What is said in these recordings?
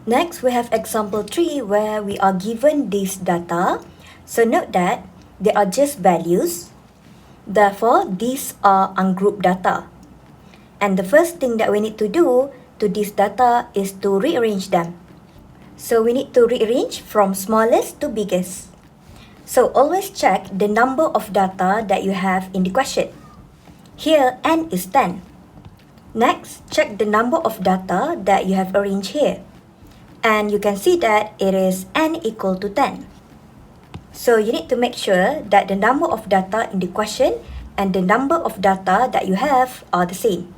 Next, we have example 3 where we are given this data. So note that they are just values. Therefore, these are ungrouped data. And the first thing that we need to do to this data is to rearrange them. So we need to rearrange from smallest to biggest. So always check the number of data that you have in the question. Here, n is 10. Next, check the number of data that you have arranged here. And you can see that it is n equal to 10. So you need to make sure that the number of data in the question and the number of data that you have are the same.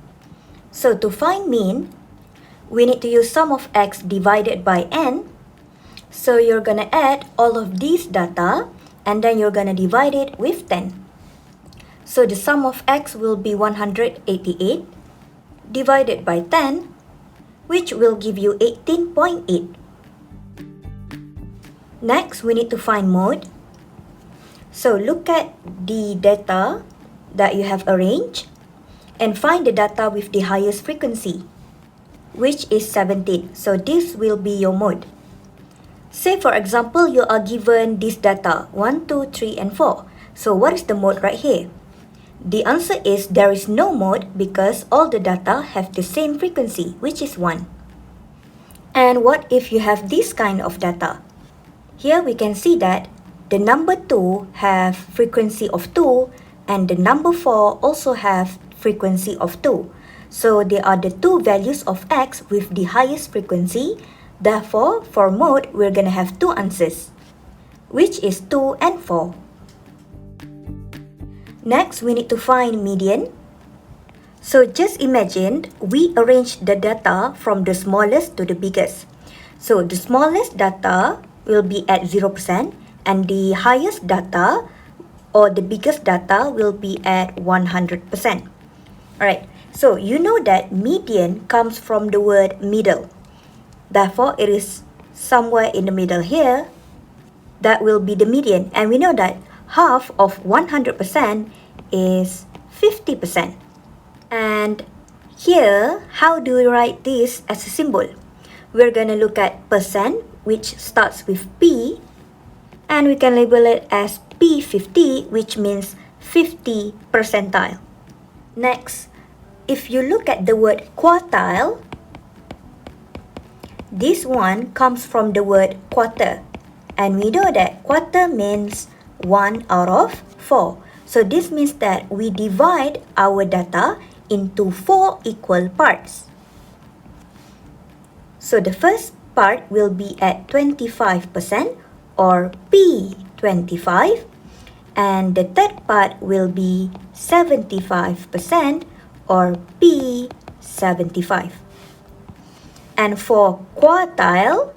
So to find mean, we need to use sum of x divided by n. So you're gonna add all of these data and then you're gonna divide it with 10. So the sum of x will be 188 divided by 10, which will give you 18.8. Next, we need to find mode. So look at the data that you have arranged and find the data with the highest frequency, which is 17. So this will be your mode. Say for example, you are given this data 1, 2, 3, and 4. So what is the mode right here? The answer is there is no mode because all the data have the same frequency, which is 1. And what if you have this kind of data? Here we can see that the number 2 have frequency of 2 and the number 4 also have frequency of 2. So they are the two values of x with the highest frequency. Therefore, for mode, we're going to have two answers, which is 2 and 4. Next, we need to find median. So just imagine we arrange the data from the smallest to the biggest. So the smallest data will be at 0% and the highest data or the biggest data will be at 100%. Alright, so you know that median comes from the word middle. Therefore, it is somewhere in the middle here. That will be the median. And we know that half of 100% is 50%. And here, how do we write this as a symbol? We're going to look at percent, which starts with P. And we can label it as P50, which means 50 percentile. Next, if you look at the word quartile, this one comes from the word quarter. And we know that quarter means 1 out of 4. So this means that we divide our data into 4 equal parts. So the first part will be at 25% or P25. And the third part will be 75% or P75. And for quartile,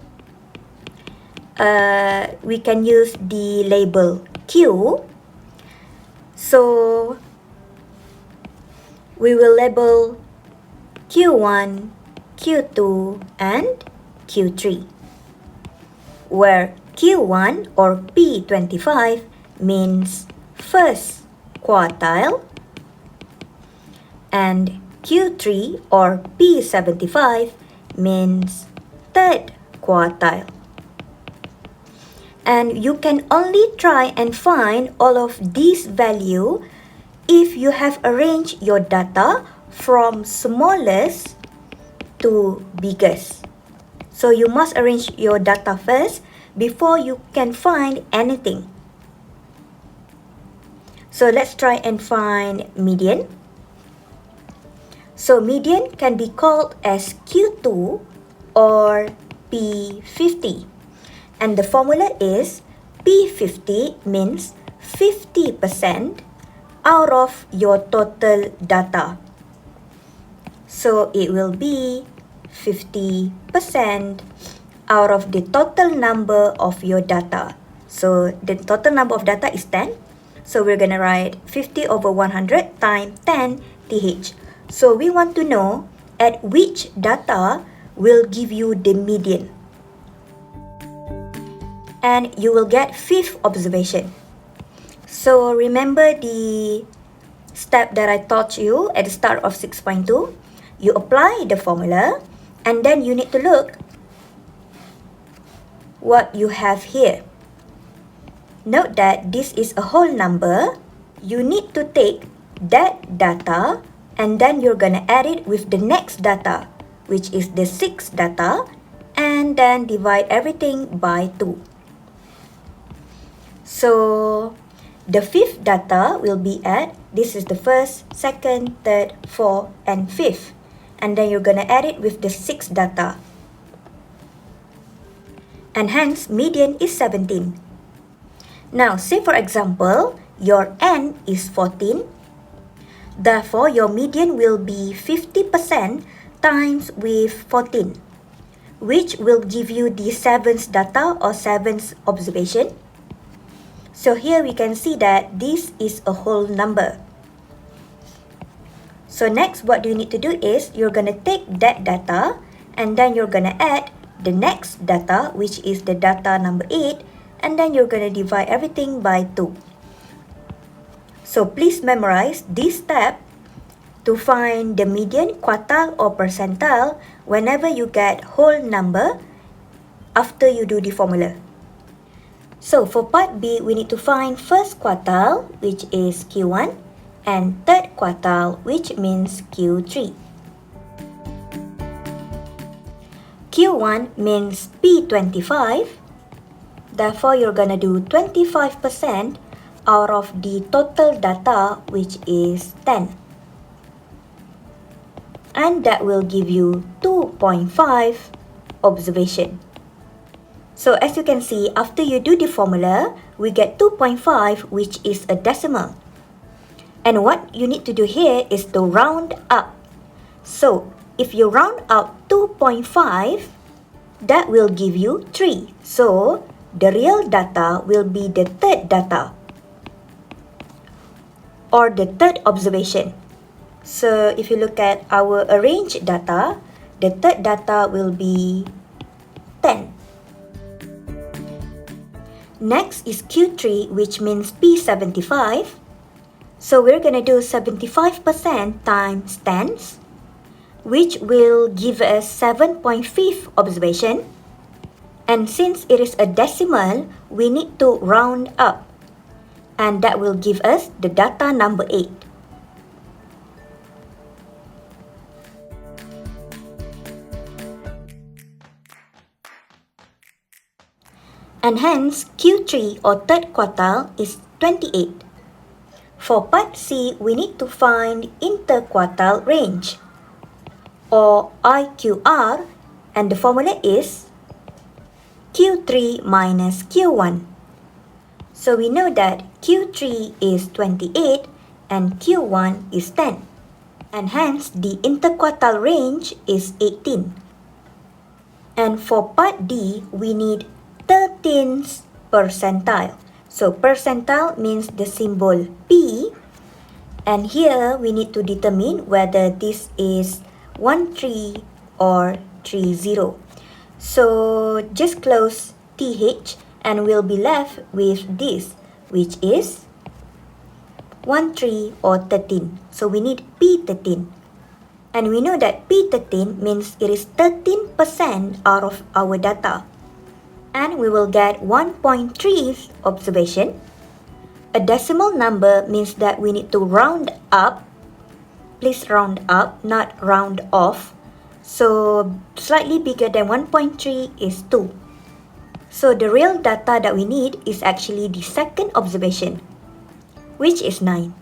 we can use the label Q. So we will label Q1, Q2, and Q3, where Q1 or P25 means first quartile, and Q3 or P75 means third quartile. And you can only try and find all of these values if you have arranged your data from smallest to biggest. So you must arrange your data first before you can find anything. So let's try and find median. So median can be called as Q2 or P50. And the formula is P50 means 50% out of your total data. So it will be 50% out of the total number of your data. So the total number of data is 10. So we're going to write 50 over 100 times 10 TH. So we want to know at which data will give you the median. And you will get fifth observation. So remember the step that I taught you at the start of 6.2. You apply the formula and then you need to look what you have here. Note that this is a whole number. You need to take that data and then you're gonna add it with the next data, which is the 6 data, and then divide everything by 2. So the 5th data will be at, this is the 1st, 2nd, 3rd, 4th, and 5th. And then you're gonna add it with the 6th data. And hence, median is 17. Now, say for example, your n is 14. Therefore, your median will be 50% times with 14, which will give you the 7th data or 7th observation. So here we can see that this is a whole number. So next, what you need to do is you're going to take that data and then you're going to add the next data, which is the data number 8, and then you're going to divide everything by 2. So please memorize this step to find the median, quartile, or percentile whenever you get whole number after you do the formula. So for part B, we need to find first quartile, which is Q1, and third quartile, which means Q3. Q1 means P25. Therefore, you're gonna do 25% out of the total data, which is 10. And that will give you 2.5 observation. So as you can see, after you do the formula, we get 2.5, which is a decimal. And what you need to do here is to round up. So if you round up 2.5, that will give you 3. So the real data will be the third data, or the third observation. So if you look at our arranged data, the third data will be 10. Next is Q3, which means P75. So we're going to do 75% times 10, which will give us 7.5 observation. And since it is a decimal, we need to round up. And that will give us the data number 8. And hence, Q3 or third quartile is 28. For part C, we need to find interquartile range, or IQR, and the formula is Q3 minus Q1. So we know that Q3 is 28 and Q1 is 10. And hence, the interquartile range is 18. And for part D, we need 13th percentile. So percentile means the symbol P. And here we need to determine whether this is 13 or 30. So just close TH and we'll be left with this, which is 13 or 13. So we need P13. And we know that P13 means it is 13% out of our data. And we will get 1.3 observation. A decimal number means that we need to round up. Please round up, not round off. So slightly bigger than 1.3 is 2. So the real data that we need is actually the second observation, which is 9.